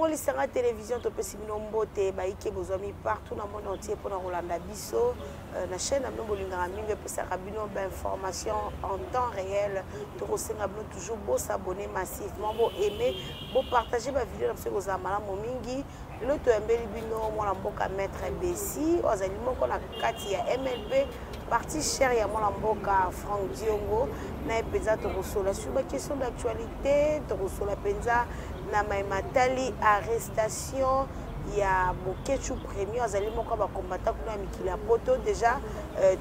Fongoli Sanga Télévision, tu peux signer Mbote, Baïke Bozomi partout dans le monde entier pour Rolanda Bisso. La chaîne Abno Bolinga Mingue pour sa cabine d'information en temps réel. Tu peux toujours beau s'abonner massivement, beau aimer, beau partager ma vidéo dans ce Zamala Momingi. Le tu aimes Bino, moi la mboka maître Bessi, aux aliments qu'on a Katia MLP, partie chère, il y a moi la mboka Franck Diongo, na Penza Torosola sur la question d'actualité, Torosola Penza. Na Matali arrestation il y a Bokechu premier azali moko ba combattant kuna mikili ya poto déjà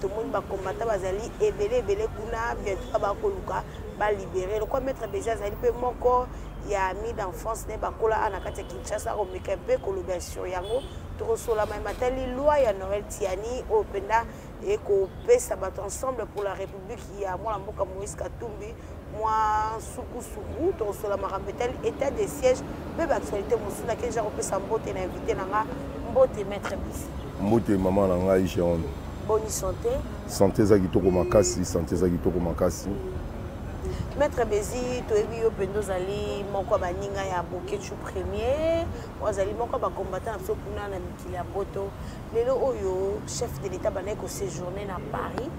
tout le monde ba combattant bazali ebele kuna bientôt ba koluka ba libérer le quoi mettre déjà azali pe moko il y a mis d'enfance ne ba kola anakati Kinshasa ko mekempe kolobation yango Torosola Matali loi ya Noël Tiani au penda et ko pesa battre ensemble pour la République il y a moi la mboka Moïse Katumbi moi Soukou Torosola Marambetel état de siège même actualité musuna que j'ai repris sa mbote na invité nanga mbote maître Bessi mbote maman nanga Icheon bonne santé santé za kitoko makasi santé za kitoko makasi maître Bessi to ebi yo pendo zali moko baninga ya Bokechu premier wazali moko ba combattant na so kuna na mikili ya poto lelo oyo chef de l'état banay ko séjourner na Paris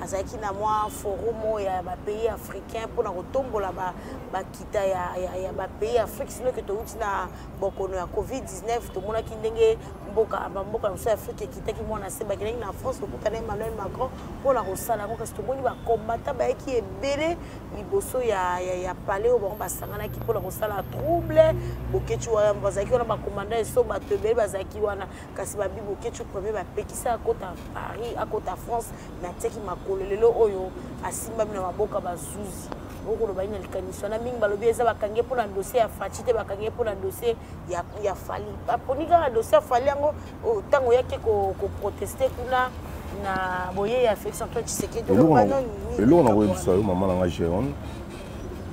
azaki na moi forum ya ba pays africain pour na kotombola ba kita ya ba pays afrique sino que to uti na bokono ya covid-19 to mona ki ndenge mboka na so afrique kita ki mona se ba ki na France ko na Emmanuel Macron pour la kosala ko kasi to moni ba combattant ba ki ebele liboso ya palais au ba sangana ki pour la kosala trouble Bokechu wa bazaki na ba commandant so ba tebele bazaki wana kasi ba bi Bokechu premier ba pekisa akota Paris akota France na teki lelo oyo asimba mina maboka bazuzi okolo baina likanisa na mingi balobi eza bakange pona dossier ya Fatite bakange pona dossier ya Fali aponika na dossier ya Fali yango tango yake ko protester kuna na boye ya Félix Antoine Tshisekedi elo na webisa yo mama nanga Géron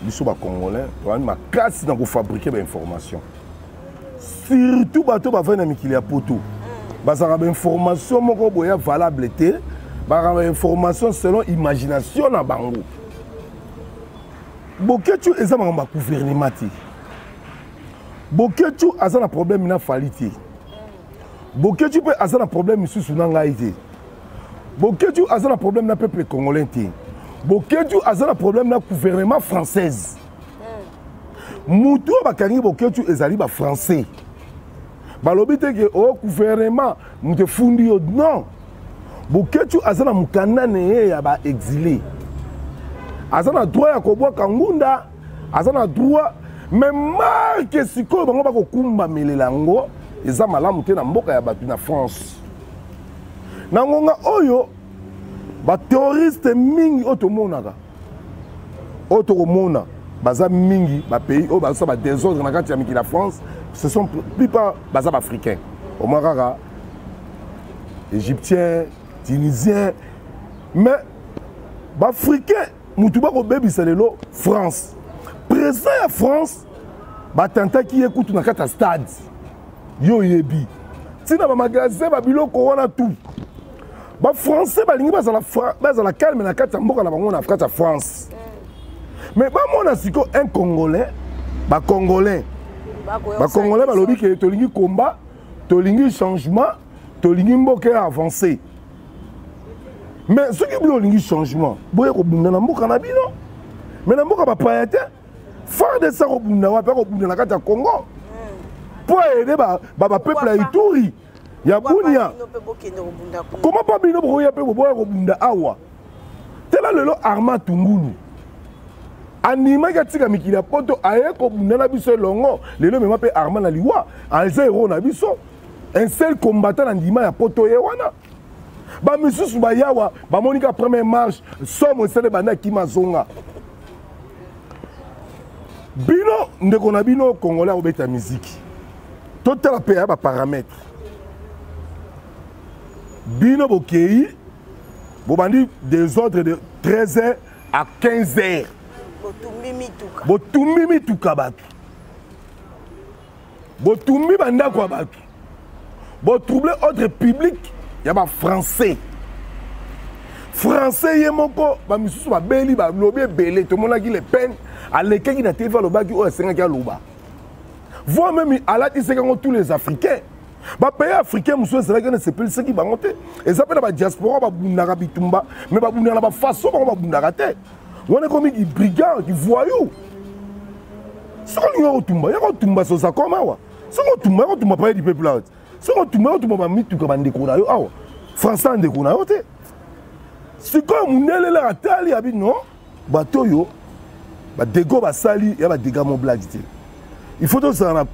biso ba congolais to ma classe na ko fabriquer ba information surtout bato ba vena mikili ya poto bazaka ba information moko boya valable te par information selon imagination na bango Bokechu eza ma gouvernement ti Bokechu aza na problème na Faliti Bokechu pe aza na problème misusu na ngai te Bokechu aza na problème na peuple congolais te Bokechu aza na problème na gouvernement française mutu bakangi Bokechu ezali ba français balobi te ke o gouvernement mutu fundi yo non Bokechu azana mukanda ne ya ba exilé azana droit ya kobwa kangunda azana droit mais marque siko bango ba kokumba melelango eza malamu te na mboka ya batu na France na ngonga oyo ba terroriste mingi otomonaka otokomona baza mingi ba pays o baza ba désordre na kati ya mikili la France ce sont plupart baza ba africains au moins kaka égyptiens Tunisien, mais l'Africain, nous avons lelo France. Présent à France, batanta qui écoute dans un stade. Yo yebi. Si dans un magasin, babilo corona tout. Ba français balingi baza la calme na kata mboka na bango na Afrika France. Mais ba mona siko un Congolais, ba Congolais balobi ke tolingi combat, tolingi changement, tolingi mboka avancer. Mais ce qui est le changement, c'est que vous avez un bino. Mais vous avez un pailleté. Faire de ça, vous avez un Congo. Pour aider le peuple à Ituri. Il y a Bounia. Comment pas bino pour y avoir un awa? C'est là le Arma Tungulu. Anima Gatika Mikila Poto, Aeko Bundana Biso Longo, le nom m'appelle Arma Naliwa, Alzero Nabiso. Un seul combattant Anima ya Poto Yewana. Ba misusu ba yawa ba monika première marche somme sele bana kimazonga bino ndeko na bino congolais obeta musique total pa ba paramètres bino bokei bobandi des ordres de 13h à 15h botumbi mituka batu botumbi bandako ya batu botroubler ordre public. Il y a des Français. Français, il y a des beli, tout le monde a les peines. À l'école, il y a des gens qui ont 5 ans. voire même alati sekango tous les Africains. Ba pays africain muso c'est là que ne s'appelle ce qui va monter. Et ça peut la diaspora ba bundaka bitumba, mais ba bundaka ba façon ba bundaka te. On est comme des brigands, des voyous. Ce qu'on y a au Tumba, il y a au Tumba sur ça comme quoi. Ce qu'on Tumba, on Tumba pas du peuple là. Ce qu'on Tumba, on Tumba mis tout comme un décorateur. Ah, français un décorateur. C'est comme on est là à Tali, habite non. Bateau yo, bah dégo bah sali, il y a bah dégâts mon blague. Il faut donc ça la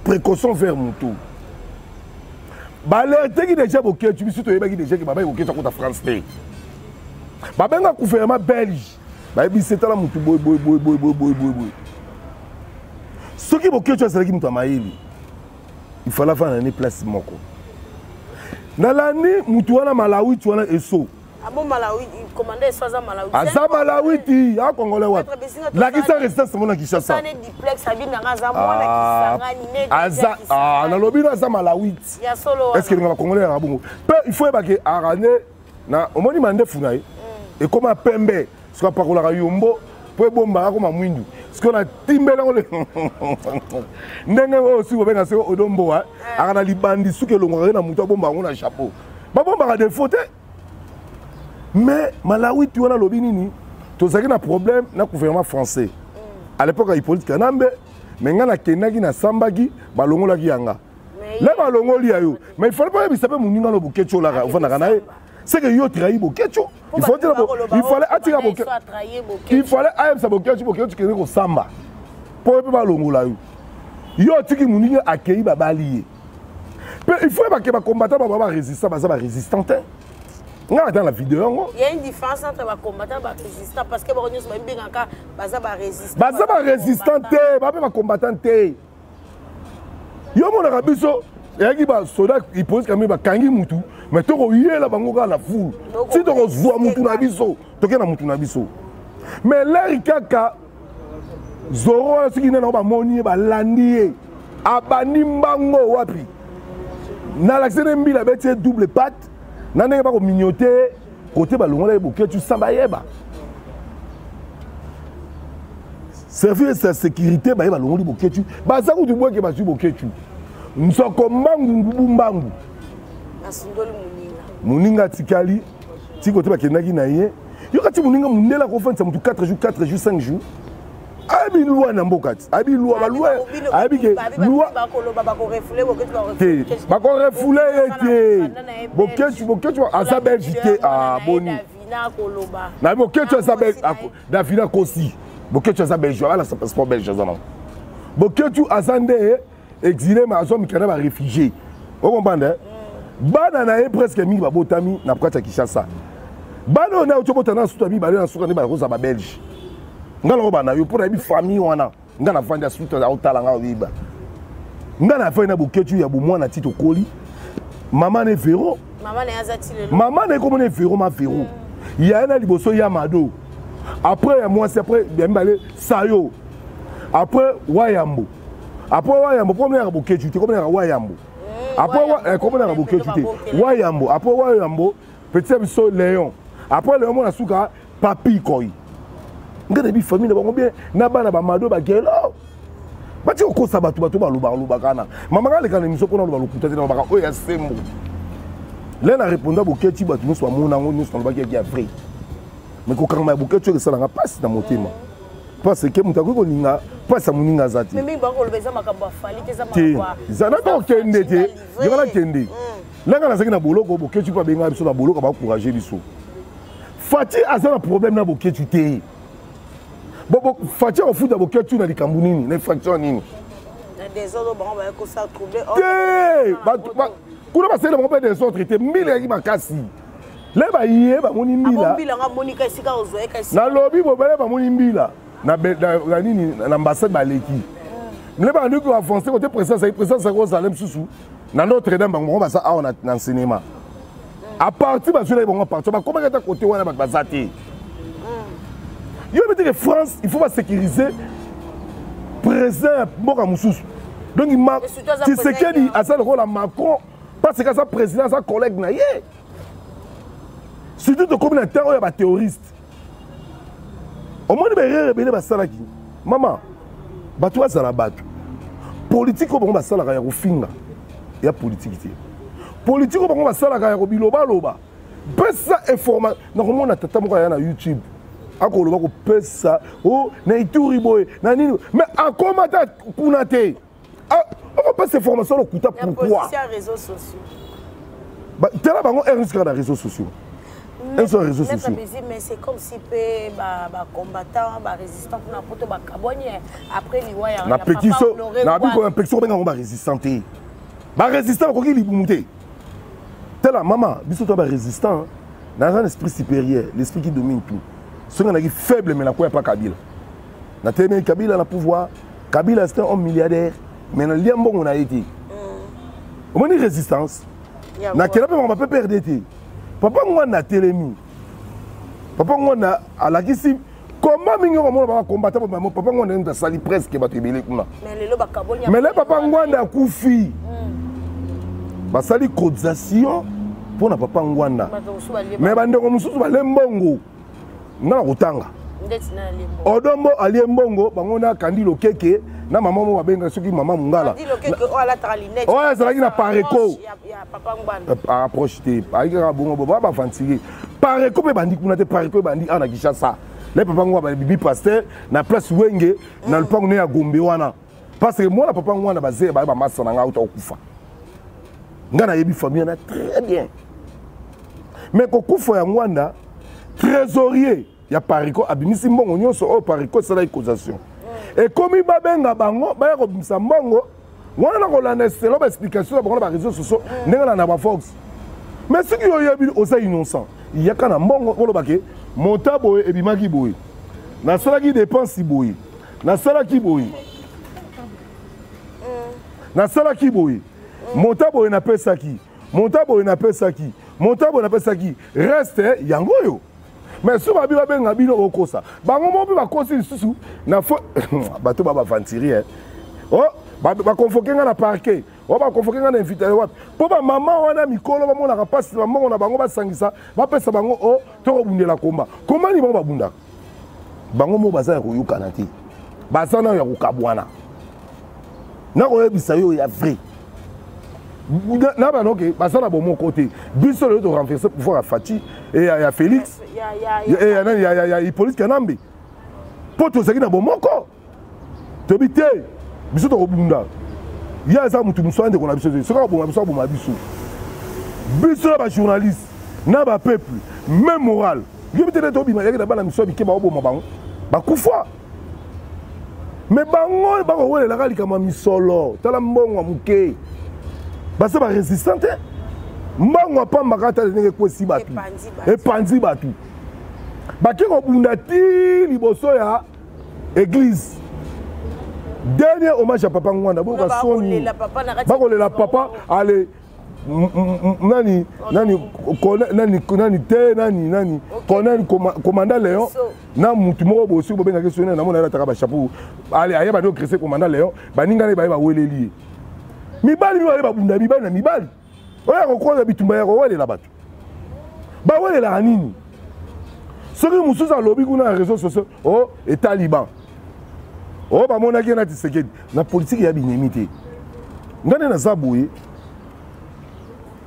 précaution vers mon tour. Bah l'alerté qui déjà bloqué, tu me suis trouvé qui déjà qui bah bloqué contre la France. Bah ben un gouvernement belge. Bah c'est là mon tout boy. Ce qui bloqué, tu as qui m'a maïli. Il fallait faire un place moko. Dans l'année, Moutouana Malawi, tu as un SO. Ah bon, Malawi, il commandait ça à Malawi. Ah, ça Malawi, tu as un Congolais. La qui s'est restée, c'est mon qui chasse ça. Ah, dans le lobby, c'est Malawi. Est-ce que nous avons Congolais à Bongo? Il faut que Arané, au moins, il m'a demandé et comme un pembe, ce qu'on parle à Yombo, pour bomba comme un mwindu. Ce qu'on a timbé là, n'est aussi au Bénin, c'est au Dombo, à la Libandi, ce que l'on a mouton bomba, on a chapeau. Ma bomba a des fautes. Mais Malawi, tu as le lobby, tu as un problème dans le gouvernement français. À l'époque, il y a politique Kanambe, mais il y a un Kenagi, un Sambagi, Balongo la Gianga. Là, Balongo li ayo. Mais il ne fallait pas que ça soit mon nom de Ketcho là. C'est que yo trahi Boketcho. Il faut dire il fallait attirer Boketcho. Il fallait aïe ça Boketcho qui est au Samba. Pour pas Balongo là yo. Yo tiki mon nom accueilli babalié. Il faut que les combattants soient résistants, parce que résistants. On a dans la vidéo. Il y a une différence entre les combattants et les résistants parce que les résistants. Les résistants, les combattants. Yo mon arabiso, il y a des soldats qui posent quand même kangi mutu, mais tu as là bango la foule. Si tu vois mutu na biso, tu as mutu na biso. Mais là ikaka Zoro ce qui n'est pas moni ba landi abani mbango wapi. Na l'accès mbila beti double patte. Nane pas mignoter côté balongo là boké tu samba yeba. Servir sa sécurité ba balongo boké tu. Ba ça ko tu bois que ba tu boké tu. Nsoko mbangu mbumbangu. Nasindoli muninga tikali ti côté ba kenaki na ye. Yo kati muninga mundela ko fanta mutu 4 jours 5 jours. Abi loi na mbokati. Abi loi ba loi. Abi ke loi ba ko refoulé été. Boké tu asa Belgique à Boni. Na boké tu asa Belgique Davina Kosi. Boké tu asa Belgique ala sa passeport belge zana. Boké tu asande exilé ma zone mikana ba réfugié. Vous comprenez? Bana na e presque mingi ba botami na prata Kinshasa. Bana na otobotana sutami ba na sukani ba roza ba Belge. Ngala bana yo pour na famille wana. Ngana fanda suta za otala nga wiba. Ngana fa na boketu ya bo mwana tito koli. Maman ne véro. Maman ne azati le. Maman ne comme ne véro ma véro. Il y a un liboso ya mado. Après moi c'est après bien balé sayo. Après wayambo. Après wayambo comme na boketu comme na wayambo. Après comme na boketu wayambo. Après wayambo petit biso Léon. Après Léon na suka papi koi. Ngana bi famille na bango bien na bana ba mado ba gelo. Bati ko sa batu ba luba kana. Mama ka le kana miso ko na luba lukuta na ba o ya sembo. Là na répondre boketi batu nous soit mona ngo nous sont ba ki vrai. Mais ko kanga boketi ke sala nga passe na motema. Parce que mutako ko ninga passe muninga zati. Mais mingi ba ko lobeza makambo afali ke za makwa. Zana ko kende te. Yona kende. Là nga na saki na boloko boketi pa benga biso na boloko ba encourager biso. Fati a un problème na boketi te. Bon, Fatia au foot d'abord tu na likambunini, na fraction nini. Na des autres bon ba ko ça troublé. Kuna ba sele ba des autres était 1000 ya makasi. Le ba yé ba moni mbila. Mbila nga moni ka sika ozoe ka Na sika. lobi bo bele ba moni mbila. Na nini na ambassade ba leki. Le ba ndu ko avancer côté président ça ko Salem susu. Na Notre-Dame bango ba ça a on a dans cinéma. À partir ba cela bon partir ba comment ka côté wana ba zati. Il faut que France, il faut pas sécuriser présent Moka Moussous. Donc il m'a dit ce qu'il dit à ça le rôle à Macron parce que sa président, sa collègue n'a pas. Surtout de communautaire, il y a des terroristes. Au moins, il y a des salaki. Maman, tu vas à la batte. politique oyo bango basalaka ya kofinga ya politique te politique oyo bango basalaka ya kobilobaloba pesa information nakomona tata moko aya na YouTube akoloba kopesa o na ituri boye na nini mais akoma ta kuna te okopesa information lokuta pourquoi réseaux sociaux tela bango risque na réseaux sociaux sur les réseaux sociaux. Mais c'est comme si les combattants, les résistants, après les voyants. La pétition, la pétition, on va résister. Les résistants, on va résister. Telle maman, ils sont résistants. Dans un esprit supérieur, l'esprit qui domine tout. Ceux qui sont faibles, mais la quoi pas Kabila. Na teme Kabila a le pouvoir. Kabila c'est un homme milliardaire, mais dans le lien bon on a été. On a une résistance. Na quel on va pas perdre. Papa moi na télémi. Papa moi na à la question comment mingi on va combattre papa moi na sali presque ba tebele kuna. Mais le papa ngwanda kufi. Ba sali cotisation pour na papa ngwanda. Mais bande ko mususu ba lembongo. Na kutanga. Odombo ali mbongo bango na kandilo keke na maman mo babenga soki maman mungala. Kandilo keke o ala tralinette. Oh ça na pareko. Ya papa ngwanda. Approche te aika bongo ba ba fantiger. Pareko pe bandi kuna te pareko bandi ana Kinshasa. Les papa ngwa ba bibi pasteur na place wenge na lupango ne ya Gombe wana. Parce que moi na papa ngwa na bazé ba massa na nga uta okufa. Ngana yebi famille na très bien. Mais kokufa ya Ngwanda trésorier ya pariko abimisi mbongo nyonso o pariko sala accusation et comme babenga bango ba ya kobimisa mbongo wana na kolanda selo ba explication ba ba réseaux sociaux ndengana na ba Fox mais ce qui yoyebi osa innocent il y a kana mbongo koloba ke montabo ebimaki boye na sala ki dépense boye na sala ki boye na sala ki boye montabo na pesa ki montabo na pesa ki montabo na pesa ki reste yango yo. Mais si vous avez un habit au Kosa, vous avez un sous na fo bateau baba ventiri oh ba convoquer na parquet oh ba convoquer na invité wat po ba maman wana mikolo ba mona ka passe ba mongo na bango ba sangisa ba pesa bango oh to bundela komba comment ni ba bunda bango mo baza ko yukana ti bazana ya kokabwana na ko yebisa yo ya vrai na ba noke basana bo mon côté biso le to renverser pour voir Fati et ya Félix ya Hippolyte Kanambe poto zaki na bo moko to bité biso to bunda ya za mutu musande ko na biso so ka bo biso bo ma biso biso ba journaliste na ba peuple même moral yo bité to bima ya na bana miso bi ke ba bo ma bango ba kufa mais bango ba ko wele la kalika ma misolo tala mbongo muke basa ba résistante mbangwa pamba kata ndenge kwesi batu epanzi batu bakiko bunda ti liboso ya église dernier hommage à papa Ngwanda boka soni bakolela papa ale nani commandant Léon na mutu moko bosi bobenga ke soni na mona la taka ba chapeau ale ayeba do cresser commandant Léon baninga ba ba weleli mibali mi wale babunda mibali na mibali oya kokoza bitumba ya kowelela bato bawelela nini soki mosusu alobi kuna na réseaux sociaux o etaliban o bamonaki na Tshisekedi na politique ya binemi te ngane naza boye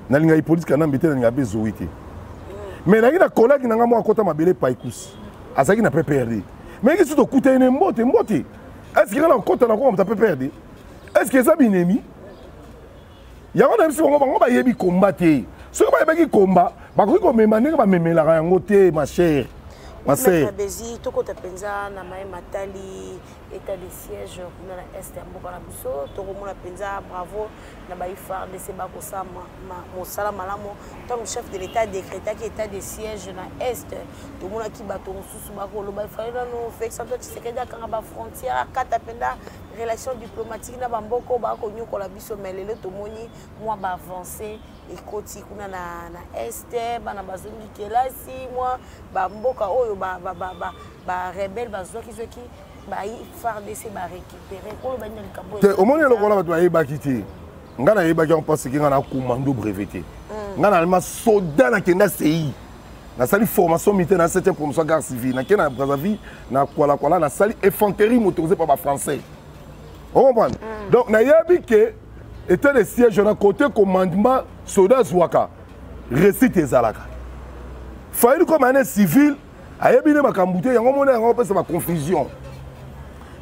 nalinga Hippolyte Kanambe te nalinga mpe Zoe te mais nangi na kolaki nanga moko akota mabele paikusi azalaki na PPRD mais eki soki tokuta ene mbote est ce que na kota na koma moto PPRD est ce que eza binemi yango na biso bango bayebi komba te soki bayebaki komba bakoki komema ndenge bamemelaka yango te ma chère ma sœur Bezi tokota penza na mai matali état de siège kuna na est ya mboka na biso tokomona penza bravo na ba FARDC bakosama mosala malamu tant chef de l'état décrétaki état de siège na est tomona ki bato mosusu bakoloba ifale nano Félix Antoine Tshisekedi akanga ba frontière akata penda relation diplomatique na bamboko bakonyokola biso mais lelo tomoni mwa ba avancer ekoti kuna na est bana bazongi kelasi mwa bamboka oyo ba rebelle bazwaki zoki ba FARDC ba récupérer ko ba ndeli kambo te omoni lokola bato bayebaki te ngana yebaki on pense que ngana commando breveté ngana alma soldat na kenda CI na sali formation militaire na 7e promotion garde civile na kena Brazzaville na Kuala na sali infanterie motorisée par ba français On comprend? Donc, nayebi que était le siège na côté commandement soldat Zouaka. Récite ezalaka. Faïli comme année civile, ayebi ne makambute, yango mona yango pesa ma confusion.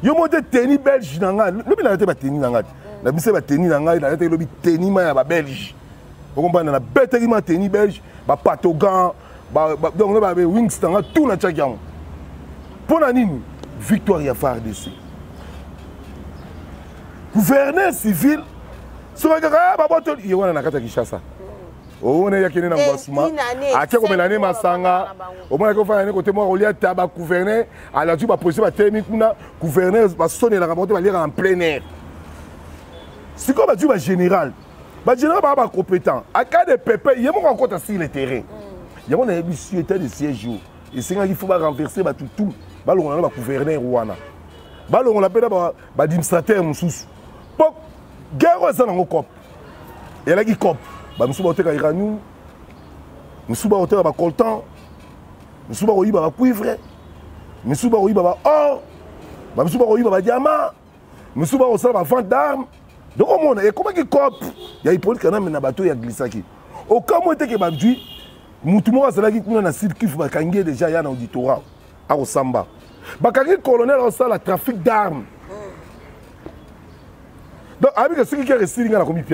Yo mote tennis belge nanga, lobi na ba tennis nanga. Na bise ba tennis nanga, na te lobi tennis ma ya ba belge. Vous comprenez? Na bête ma tennis belge, ba patogan, donc ba wings nanga tout na tchakiam. Pour la nini, victoire ya FARDC. Gouverneur civil, sur le gars, il y a un kata Kinshasa. On est yakene na ngwasuma. Akia comme l'année masanga. Au moins qu'on fait un côté moi relié taba gouverneur. Alors tu vas poser ba temi kuna gouverneur va sonner la ramonter va lire en plein air. C'est comme tu vas général. Ba général ba compétent. À cas de pépé, il y a mon rencontre sur le terrain. Il y a mon habitué de siège. Et c'est qu'il faut renverser ba tout. Ba lo na ba gouverneur wana. Ba lo on l'appelle ba administrateur mususu. Bon, guerre ça dans cop. Et là qui cop. Ba musuba oteka iranium. Musuba oteka ba coltan. Musuba oyiba ba cuivre. Musuba oyiba ba or. Ba musuba oyiba ba diamant. Musuba osala ba vente d'armes. Donc on monte et comment qui cop. Ya Hippolyte kana na bateau ya glissaki. Au cas où était que ba dui mutu mo asala ki kuna na site kifu ba kangie déjà ya na auditorat. A Osamba. Ba kangie colonel osala trafic d'armes. Donc, avec ceux qui restent dans la commune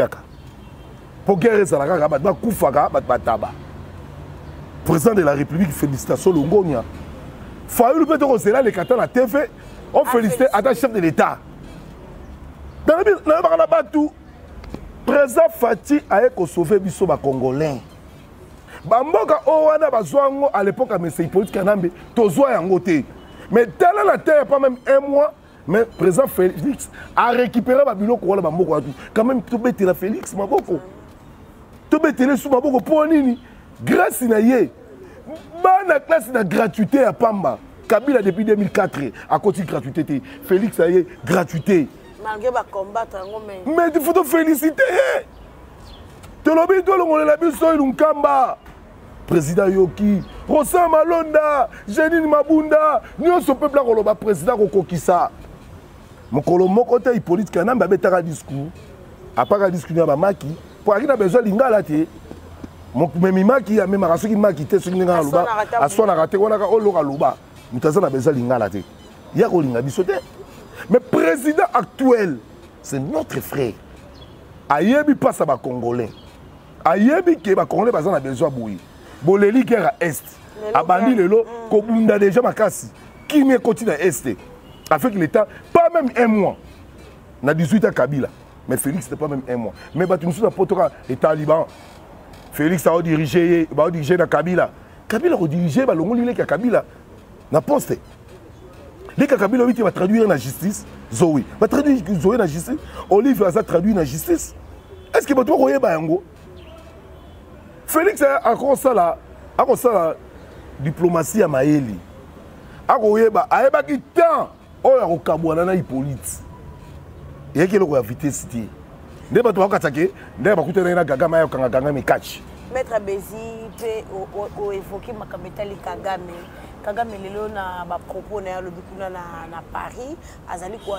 pour guerre, ça va président de la République, félicitations, Longonia. Fayoul le peut c'est là les Qatar la TV, on félicite à chef de l'État. Dans le tout, président Fati a sauvé Bisso Congolais. Bamboka Owana Bazwango à l'époque à M. Hippolyte Kanambe, Tozoa Yangote. Mais telle la terre, pas même un mois. Mais le président Félix a récupéré ma bilo pour Bamboka. Quand même, tu bêtes la Félix, ma boko. Tu bêtes les sous ma boko pour nini. Grâce à Naye. La classe de gratuité à Pamba. Kabila depuis 2004 à côté de gratuité. Félix a eu gratuité. Malgré ma combattre, mais il faut te féliciter. Tu l'as vu, tu l'as vu, tu l'as vu, président Yoki, Rosa Malonda, Janine Mabunda, nous sommes peuple là, président Kokokisa. Mon colombo côté Hippolyte Kanam, bah betara discours. À part discuter avec Maki, pour qu'il a besoin d'ingala té. Mon même Maki a même rassé qui Maki té sur l'ingala luba. À son arrêté, on a oloka luba. Mutaza a besoin d'ingala té. Il y a olinga bisoté. Mais président actuel, c'est notre frère. Ayebi passe à Congolais. Ayebi que Congolais a besoin de bouillir. Boleli guerre à Est. Abandi lelo, Kobunda déjà Makasi. Qui me continue à Est. Avec l'État, pas même un mois. On a 18 ans Kabila. Mais Félix, c'était pas même un mois. Mais tu nous sommes à les talibans. Félix a dirigé dans Kabila. Kabila a dirigé, il a Kabila. Na poste. Les Kabila va traduire la justice. Zoé. Va traduire Zoé la justice. Olive va traduire la justice. Est-ce que tu vas voir Félix a encore ça la diplomatie à Maëli. A qui temps au Kabouana na Hippolyte. Il y a qui le vitesse cité. Ne pas toi katake, ne pas coûter na Kagame ya Kagame me catch. Maître Bézi peut évoquer Makametali Kagame. Kagame lelo na ba propos na lobi kuna na Paris azali ko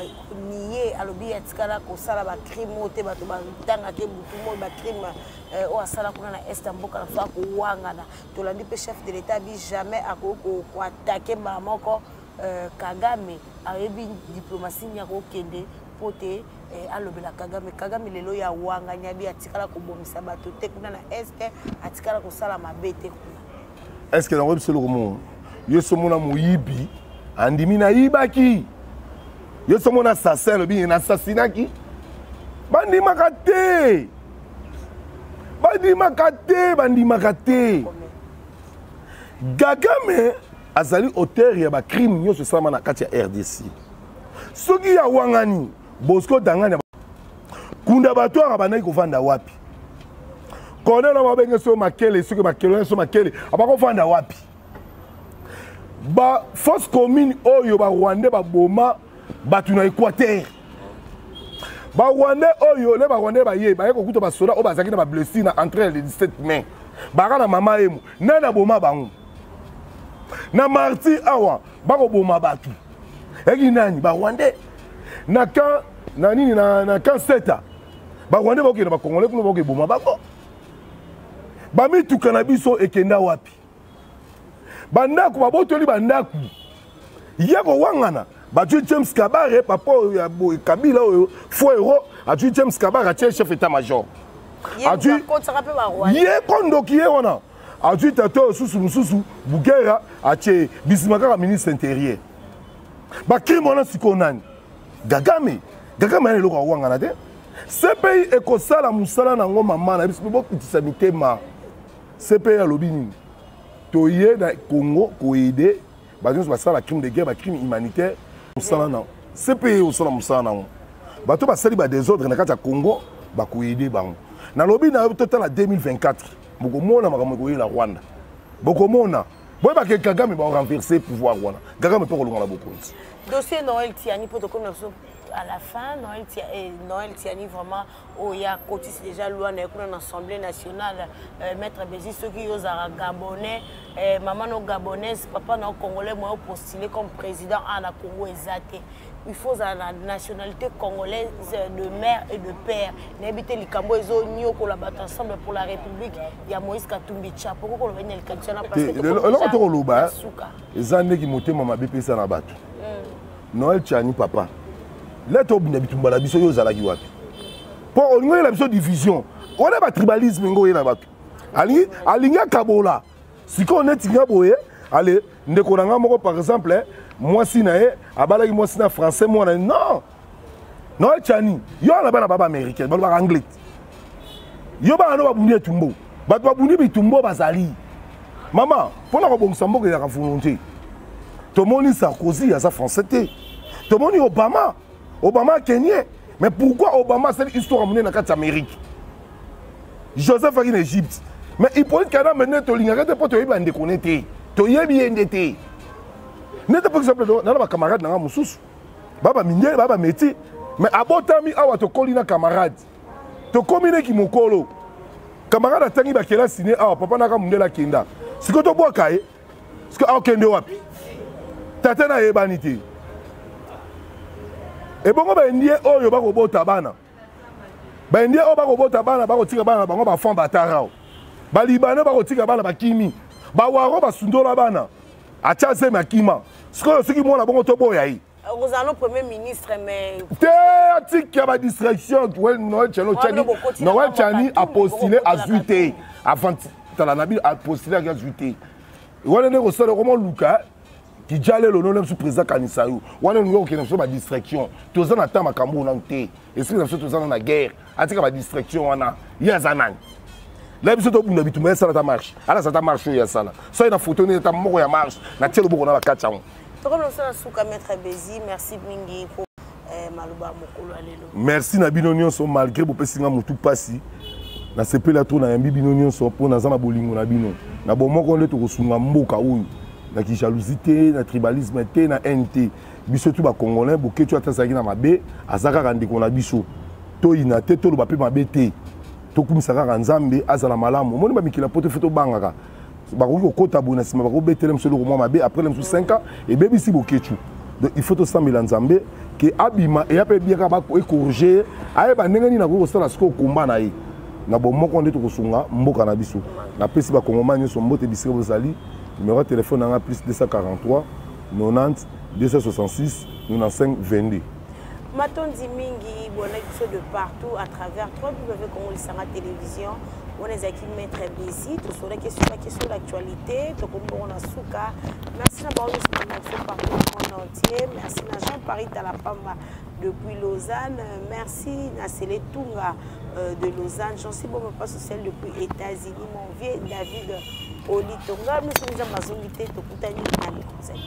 nier alobi atikala ko sala ba crime ote bato ba tanga te butu mo ba crime o asala kuna na est mboka na fa ko wangana to landi pe chef de l'état bi jamais akoko ko attaquer mamoko Kagame ayebi diplomatie nya ko kende pote alobela Kagame lelo ya wanga nyabi atikala ko bomisa bato te kuna na est atikala ko sala mabete kuna. Est-ce que dans web c'est le roman yo somona moyibi andimi na yibaki yo somona assassin le bien assassinaki bandi makate Kagame azali auteur ya ba crime yo se sama na kati ya RDC soki ya wangani Bosco Dangani kunda bato abana ko vanda wapi kolelo mabenge so makele soki makele so makele abako vanda wapi ba force commune oyo ba Rwandais ba boma batu na Équateur ba Rwandais oyo le ba Rwandais ba ye ba ko kuta ba soda o ba zaki na ba blessé na entre le 17 mai ba kana mama emu na boma bangu na marti awa ba ko boma batu eki nani ba Rwandais na kan na nini na kanseta ba Rwanda ba okenda ba Congolais kuna ba okeboma bango ba mituka na biso ekenda wapi bandako babotoli bandako yako wangana ba tu James Kabare papa ya Kabila oyo fo euro a tu James Kabare a chef état major a tu ye kondoki ye wana a tu tato susu Bugera a che Bismaka ministre intérieur ba crime wana sikonani Gagame ane loko wangana te CPI ekosala musala nango mama na biso bokitisa mitema CPI alobi nini toye na Congo koede bazo basala crime de guerre ba crime humanitaire musala na CPI osala musala nango bato basali ba désordre na kati ya Congo ba koede bango na lobi na total à 2024 bokomona makambo koyela Rwanda bokomona boye ba ke Kagame ba renverser pouvoir wana Kagame pe kolonga na bokonzi dossier Noël Tiani pour à la fin Noël Tiani vraiment il y a cotise déjà loi na l'Assemblée nationale maître Bézi ceux qui osent gabonais maman no gabonaise papa no congolais moi postulé comme président à la Congo exacté il faut la nationalité congolaise de mère et de père n'habiter les cambo ezo nyo ko la battre ensemble pour la République il y a Moïse Katumbi Tcha pourquoi ko venir le questionner parce que le to loba ezande ki motema mabe pesa na bato Noël Tiani papa là to bina bitumba la biso yo zalaki wapi pour on la biso division on a ba tribalisme ngo yena bato alingi kabola siko neti ngaboye allez ndeko nanga moko par exemple moi si na abalaki moi si na français moi non Noël Tiani yo na bana baba américain ba anglais yo ba no ba bundi tumbo ba bundi bitumbo bazali maman pona ko bongisa mboka ya volonté to moni Sarkozy ya sa français te to moni Obama kenyan mais pourquoi Obama c'est l'histoire amenée dans la Amérique Joseph en Égypte mais il peut être maintenant to lingaka te pour te yeba ndeconnecté to yebi ndete neta par exemple dans ma camarade na mususu baba minye baba métier mais abotami awa to kolina camarade to komine ki mokolo camarade atangi ba kela signé awa papa na ka mundela kenda siko to boka e siko akende wapi tata na yebani te et bon ba ndie oyo ba ko bota bana ba ndie o ba ko bota bana ba ko tika bana bango ba fond batara ba libana ba ko tika bana ba kimi ba waro ba sundola bana acha se makima siki mona bongo to boya yi vous allons premier ministre mais théâtique ya ba distraction Noël Tiani a postulé à Zuité avant la nabi a postulé à Zuité wala ne ko sala comment Luka qui jale le nom sous président Kanisayou wala nous qui nous ba distraction tous en attend makambo na té et si nous tous en na guerre atika ba distraction wana ya zanani là biso to bunda bitumba ça ta marche ala ça ta marche ya sala so ina photo ni ta moko ya marche na tielo boko na ba kacha on to comme ça suka maître Bézi merci mingi pour maluba mokolo alelo merci na binonion so malgré bo pesinga mutu pasi na sepela to na yambi binonion so po na zana bolingo na bino na bo moko nde to kosunga mboka oyo na ki jalousie na tribalisme te na NT biso tu ba congolais bo ketu atazaki na mabe azaka kandiko na biso to ina te to lo ba pe mabe te to kumisaka ka nzambe azala malamu moni ba mikila poto foto bangaka ba ko kota bona sima ba ko betele msolo ko mabe après le 5 ans et bebi si bo ketu donc il faut to sambela nzambe que abima et ape bien ka ba ko corriger aye ba ndenge ni na ko sala siko komba na ye na bo moko nde to kosunga mboka na biso na pesi ba kongomani so mbote bisika bozali numéro de téléphone en plus 243 90 266 95 22. Matondi mingi bonne de partout à travers www Congo Lisanga télévision. On est avec maître Bézi tout sur la question d'actualité to kombo na suka. Merci na baoyo sur partout en entier. Merci na Jean-Paris Talapamba depuis Lausanne. Merci na Sele Tunga de Lausanne. J'en suis bon pas social depuis États-Unis. Mon vieux David Oli Tonga nous sommes déjà mazongité to kutani à l'écoute.